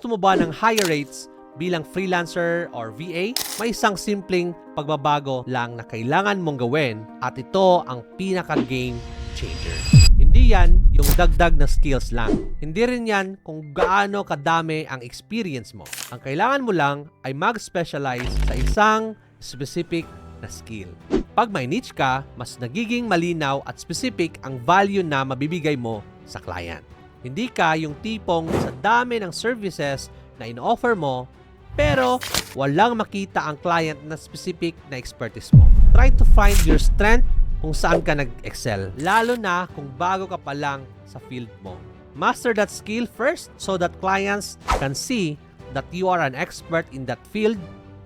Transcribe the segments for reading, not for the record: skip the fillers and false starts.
Gusto mo ba ng higher rates bilang freelancer or VA? May isang simpleng pagbabago lang na kailangan mong gawin at ito ang pinaka-game changer. Hindi yan yung dagdag na skills lang. Hindi rin yan kung gaano kadami ang experience mo. Ang kailangan mo lang ay mag-specialize sa isang specific na skill. Pag may niche ka, mas nagiging malinaw at specific ang value na mabibigay mo sa client. Hindi ka yung tipong sa dami ng services na in-offer mo, pero walang makita ang client na specific na expertise mo. Try to find your strength kung saan ka nag-excel, lalo na kung bago ka pa lang sa field mo. Master that skill first so that clients can see that you are an expert in that field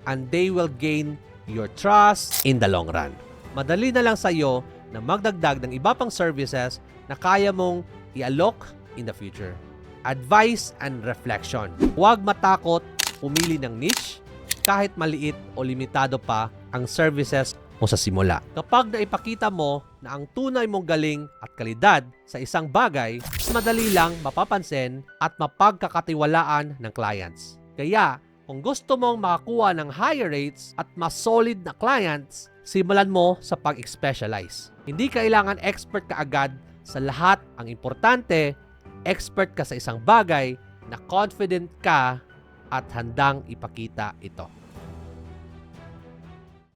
and they will gain your trust in the long run. Madali na lang sa iyo na magdagdag ng iba pang services na kaya mong i-alok in the future. Advice and reflection. Huwag matakot pumili ng niche kahit maliit o limitado pa ang services mo sa simula. Kapag naipakita mo na ang tunay mong galing at kalidad sa isang bagay, mas madali lang mapapansin at mapagkakatiwalaan ng clients. Kaya, kung gusto mong makakuha ng higher rates at mas solid na clients, simulan mo sa pag-specialize. Hindi kailangan expert ka agad sa lahat. Ang importante, expert ka sa isang bagay na confident ka at handang ipakita ito.